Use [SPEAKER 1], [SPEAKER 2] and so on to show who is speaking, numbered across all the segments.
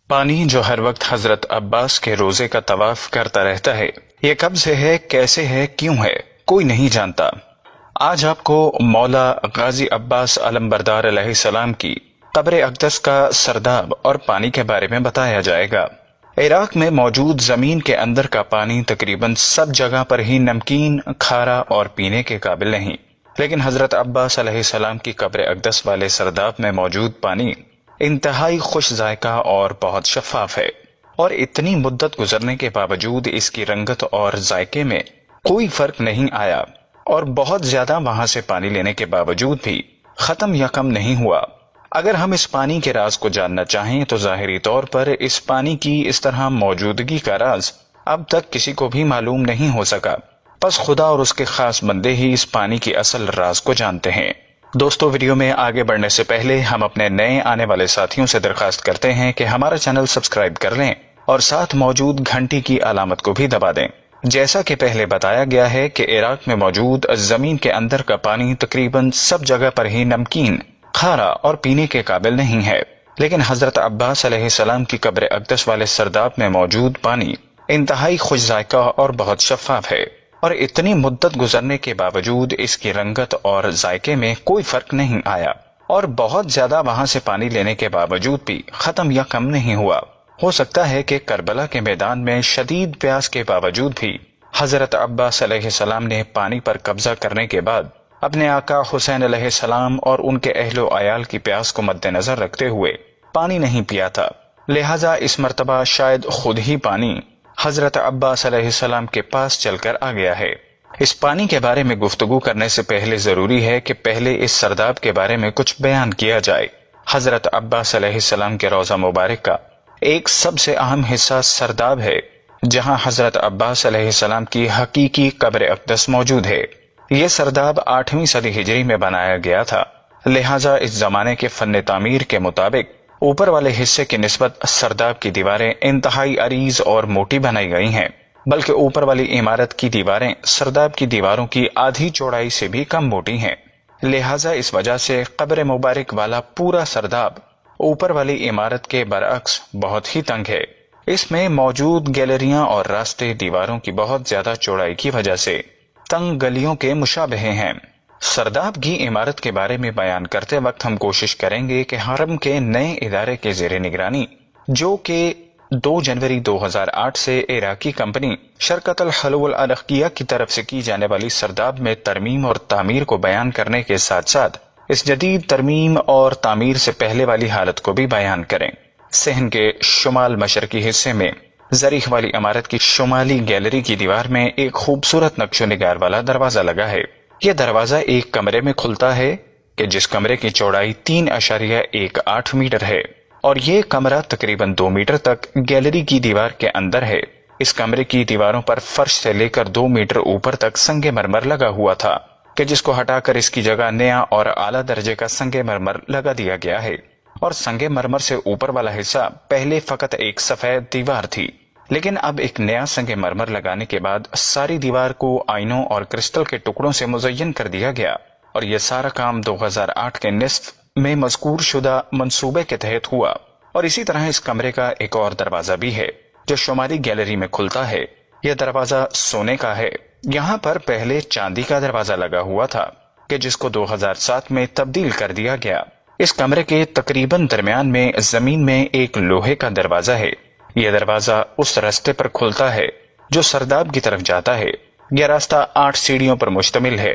[SPEAKER 1] پانی جو ہر وقت حضرت عباس کے روزے کا طواف کرتا رہتا ہے، یہ کب سے ہے، کیسے ہے، کیوں ہے، کوئی نہیں جانتا۔ آج آپ کو مولا غازی عباس علمبردار علیہ السلام کی قبر اقدس کا سرداب اور پانی کے بارے میں بتایا جائے گا۔ عراق میں موجود زمین کے اندر کا پانی تقریباً سب جگہ پر ہی نمکین، کھارا اور پینے کے قابل نہیں، لیکن حضرت عباس علیہ السلام کی قبر اقدس والے سرداب میں موجود پانی انتہائی خوش ذائقہ اور بہت شفاف ہے، اور اتنی مدت گزرنے کے باوجود اس کی رنگت اور ذائقے میں کوئی فرق نہیں آیا، اور بہت زیادہ وہاں سے پانی لینے کے باوجود بھی ختم یا کم نہیں ہوا۔ اگر ہم اس پانی کے راز کو جاننا چاہیں تو ظاہری طور پر اس پانی کی اس طرح موجودگی کا راز اب تک کسی کو بھی معلوم نہیں ہو سکا، بس خدا اور اس کے خاص بندے ہی اس پانی کی اصل راز کو جانتے ہیں۔ دوستو، ویڈیو میں آگے بڑھنے سے پہلے ہم اپنے نئے آنے والے ساتھیوں سے درخواست کرتے ہیں کہ ہمارا چینل سبسکرائب کر لیں اور ساتھ موجود گھنٹی کی علامت کو بھی دبا دیں۔ جیسا کہ پہلے بتایا گیا ہے کہ عراق میں موجود زمین کے اندر کا پانی تقریباً سب جگہ پر ہی نمکین، کھارا اور پینے کے قابل نہیں ہے، لیکن حضرت عباس علیہ السلام کی قبر اقدس والے سرداب میں موجود پانی انتہائی خوش ذائقہ اور بہت شفاف ہے، اور اتنی مدت گزرنے کے باوجود اس کی رنگت اور ذائقے میں کوئی فرق نہیں آیا، اور بہت زیادہ وہاں سے پانی لینے کے باوجود بھی ختم یا کم نہیں ہوا۔ ہو سکتا ہے کہ کربلا کے میدان میں شدید پیاس کے باوجود بھی حضرت عباس علیہ السلام نے پانی پر قبضہ کرنے کے بعد اپنے آقا حسین علیہ السلام اور ان کے اہل و عیال کی پیاس کو مد نظر رکھتے ہوئے پانی نہیں پیا تھا، لہٰذا اس مرتبہ شاید خود ہی پانی حضرت عباس علیہ السلام کے پاس چل کر آ گیا ہے۔ اس پانی کے بارے میں گفتگو کرنے سے پہلے ضروری ہے کہ پہلے اس سرداب کے بارے میں کچھ بیان کیا جائے۔ حضرت عباس علیہ السلام کے روضہ مبارک کا ایک سب سے اہم حصہ سرداب ہے، جہاں حضرت عباس علیہ السلام کی حقیقی قبر اقدس موجود ہے۔ یہ سرداب 8ویں صدی ہجری میں بنایا گیا تھا، لہٰذا اس زمانے کے فن تعمیر کے مطابق اوپر والے حصے کی نسبت سرداب کی دیواریں انتہائی عریض اور موٹی بنائی گئی ہیں، بلکہ اوپر والی عمارت کی دیواریں سرداب کی دیواروں کی آدھی چوڑائی سے بھی کم موٹی ہیں، لہٰذا اس وجہ سے قبر مبارک والا پورا سرداب اوپر والی عمارت کے برعکس بہت ہی تنگ ہے۔ اس میں موجود گیلریاں اور راستے دیواروں کی بہت زیادہ چوڑائی کی وجہ سے تنگ گلیوں کے مشابہ ہیں۔ سرداب کی عمارت کے بارے میں بیان کرتے وقت ہم کوشش کریں گے کہ حرم کے نئے ادارے کے زیر نگرانی، جو کہ 2 جنوری 2008 سے عراقی کمپنی شرکت الحلو العرقیہ کی طرف سے کی جانے والی سرداب میں ترمیم اور تعمیر کو بیان کرنے کے ساتھ ساتھ اس جدید ترمیم اور تعمیر سے پہلے والی حالت کو بھی بیان کریں۔ صحن کے شمال مشرقی حصے میں زریح والی عمارت کی شمالی گیلری کی دیوار میں ایک خوبصورت نقش و نگار والا دروازہ لگا ہے۔ یہ دروازہ ایک کمرے میں کھلتا ہے کہ جس کمرے کی چوڑائی 3.18 میٹر ہے، اور یہ کمرہ تقریباً 2 میٹر تک گیلری کی دیوار کے اندر ہے۔ اس کمرے کی دیواروں پر فرش سے لے کر 2 میٹر اوپر تک سنگ مرمر لگا ہوا تھا، کہ جس کو ہٹا کر اس کی جگہ نیا اور اعلیٰ درجے کا سنگ مرمر لگا دیا گیا ہے، اور سنگ مرمر سے اوپر والا حصہ پہلے فقط ایک سفید دیوار تھی، لیکن اب ایک نیا سنگ مرمر لگانے کے بعد ساری دیوار کو آئینوں اور کرسٹل کے ٹکڑوں سے مزین کر دیا گیا، اور یہ سارا کام 2008 کے نصف میں مذکور شدہ منصوبے کے تحت ہوا۔ اور اسی طرح اس کمرے کا ایک اور دروازہ بھی ہے جو شمالی گیلری میں کھلتا ہے۔ یہ دروازہ سونے کا ہے۔ یہاں پر پہلے چاندی کا دروازہ لگا ہوا تھا، کہ جس کو 2007 میں تبدیل کر دیا گیا۔ اس کمرے کے تقریباً درمیان میں زمین میں ایک لوہے کا دروازہ ہے۔ یہ دروازہ اس راستے پر کھلتا ہے جو سرداب کی طرف جاتا ہے۔ یہ راستہ 8 سیڑھیوں پر مشتمل ہے۔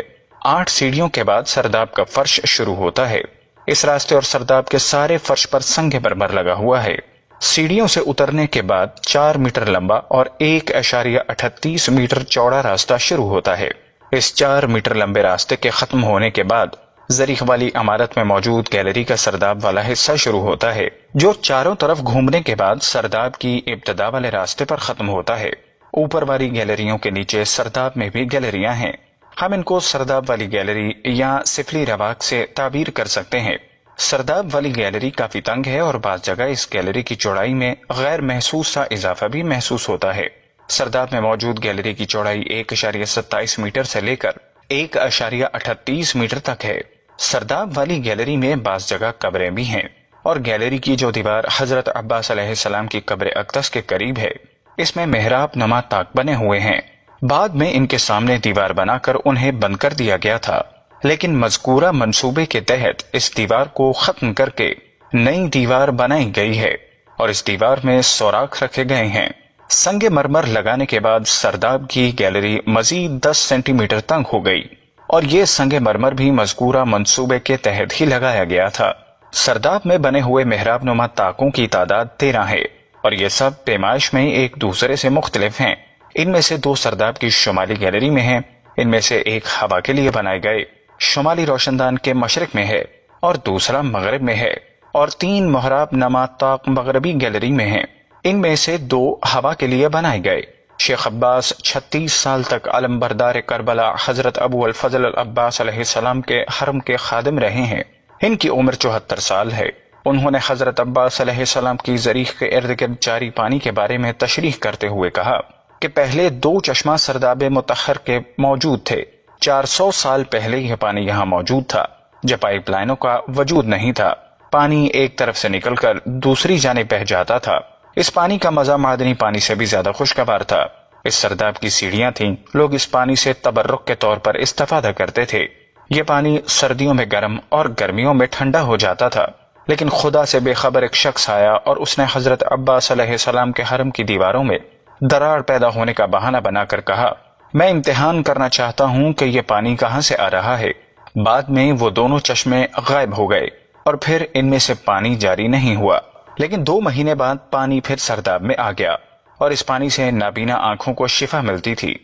[SPEAKER 1] 8 سیڑھیوں کے بعد سرداب کا فرش شروع ہوتا ہے۔ اس راستے اور سرداب کے سارے فرش پر سنگ مرمر لگا ہوا ہے۔ سیڑھیوں سے اترنے کے بعد 4 میٹر لمبا اور 1.38 میٹر چوڑا راستہ شروع ہوتا ہے۔ اس 4 میٹر لمبے راستے کے ختم ہونے کے بعد زریح والی عمارت میں موجود گیلری کا سرداب والا حصہ شروع ہوتا ہے، جو چاروں طرف گھومنے کے بعد سرداب کی ابتدا والے راستے پر ختم ہوتا ہے۔ اوپر والی گیلریوں کے نیچے سرداب میں بھی گیلریاں ہیں۔ ہم ان کو سرداب والی گیلری یا سفلی رواق سے تعبیر کر سکتے ہیں۔ سرداب والی گیلری کافی تنگ ہے، اور بعض جگہ اس گیلری کی چوڑائی میں غیر محسوس سا اضافہ بھی محسوس ہوتا ہے۔ سرداب میں موجود گیلری کی چوڑائی 1.27 میٹر سے لے کر 1.38 میٹر تک ہے۔ سرداب والی گیلری میں بعض جگہ قبریں بھی ہیں۔ اور گیلری کی جو دیوار حضرت عباس علیہ السلام کی قبر اقدس کے قریب ہے، اس میں محراب نما طاق بنے ہوئے ہیں۔ بعد میں ان کے سامنے دیوار بنا کر انہیں بند کر دیا گیا تھا، لیکن مذکورہ منصوبے کے تحت اس دیوار کو ختم کر کے نئی دیوار بنائی گئی ہے اور اس دیوار میں سوراخ رکھے گئے ہیں۔ سنگ مرمر لگانے کے بعد سرداب کی گیلری مزید 10 سینٹی میٹر تنگ ہو گئی، اور یہ سنگ مرمر بھی مذکورہ منصوبے کے تحت ہی لگایا گیا تھا۔ سرداب میں بنے ہوئے محراب نما طاقوں کی تعداد 13 ہے، اور یہ سب پیمائش میں ایک دوسرے سے مختلف ہیں۔ ان میں سے 2 سرداب کی شمالی گیلری میں ہیں، ان میں سے ایک ہوا کے لیے بنائے گئے شمالی روشن دان کے مشرق میں ہے اور دوسرا مغرب میں ہے، اور 3 محراب نما طاق مغربی گیلری میں ہیں، ان میں سے 2 ہوا کے لیے بنائے گئے۔ شیخ عباس 36 سال تک علمبردار کربلا حضرت ابو الفضل العباس علیہ السلام کے حرم کے خادم رہے ہیں۔ ان کی عمر 74 سال ہے۔ انہوں نے حضرت عباس علیہ السلام کی زریح کے ارد گرد جاری پانی کے بارے میں تشریح کرتے ہوئے کہا کہ پہلے 2 چشمہ سرداب مطہر کے موجود تھے۔ 400 سال پہلے یہ پانی یہاں موجود تھا جب پائپ لائنوں کا وجود نہیں تھا۔ پانی ایک طرف سے نکل کر دوسری جانب بہہ جاتا تھا۔ اس پانی کا مزہ معدنی پانی سے بھی زیادہ خوشگوار تھا۔ اس سرداب کی سیڑھیاں تھیں، لوگ اس پانی سے تبرک کے طور پر استفادہ کرتے تھے۔ یہ پانی سردیوں میں گرم اور گرمیوں میں ٹھنڈا ہو جاتا تھا، لیکن خدا سے بے خبر ایک شخص آیا اور اس نے حضرت عباس علیہ السلام کے حرم کی دیواروں میں دراڑ پیدا ہونے کا بہانہ بنا کر کہا، میں امتحان کرنا چاہتا ہوں کہ یہ پانی کہاں سے آ رہا ہے۔ بعد میں وہ دونوں چشمے غائب ہو گئے اور پھر ان میں سے پانی جاری نہیں ہوا، لیکن 2 مہینے بعد پانی پھر سرداب میں آ گیا اور اس پانی سے نابینا آنکھوں کو شفا ملتی تھی۔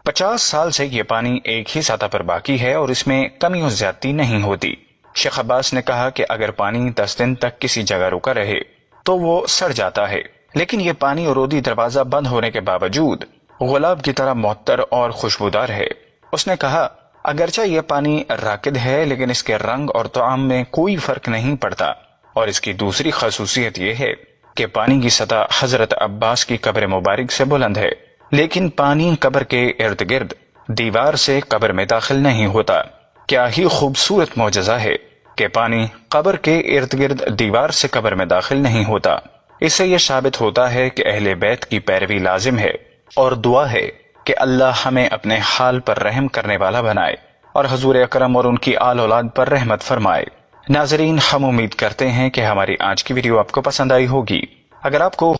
[SPEAKER 1] 50 سال سے یہ پانی ایک ہی سطح پر باقی ہے اور اس میں کمی و زیادتی نہیں ہوتی۔ شیخ عباس نے کہا کہ اگر پانی 10 دن تک کسی جگہ رکا رہے تو وہ سڑ جاتا ہے، لیکن یہ پانی عروضی دروازہ بند ہونے کے باوجود گلاب کی طرح معطر اور خوشبودار ہے۔ اس نے کہا اگرچہ یہ پانی راکد ہے، لیکن اس کے رنگ اور طعم میں کوئی فرق نہیں پڑتا، اور اس کی دوسری خصوصیت یہ ہے کہ پانی کی سطح حضرت عباس کی قبر مبارک سے بلند ہے، لیکن پانی قبر کے ارد گرد دیوار سے قبر میں داخل نہیں ہوتا۔ کیا ہی خوبصورت معجزہ ہے کہ پانی قبر کے ارد گرد دیوار سے قبر میں داخل نہیں ہوتا۔ اس سے یہ ثابت ہوتا ہے کہ اہل بیت کی پیروی لازم ہے، اور دعا ہے کہ اللہ ہمیں اپنے حال پر رحم کرنے والا بنائے اور حضور اکرم اور ان کی آل اولاد پر رحمت فرمائے۔ ناظرین، ہم امید کرتے ہیں کہ ہماری آج کی ویڈیو آپ کو پسند آئی ہوگی۔ اگر آپ کو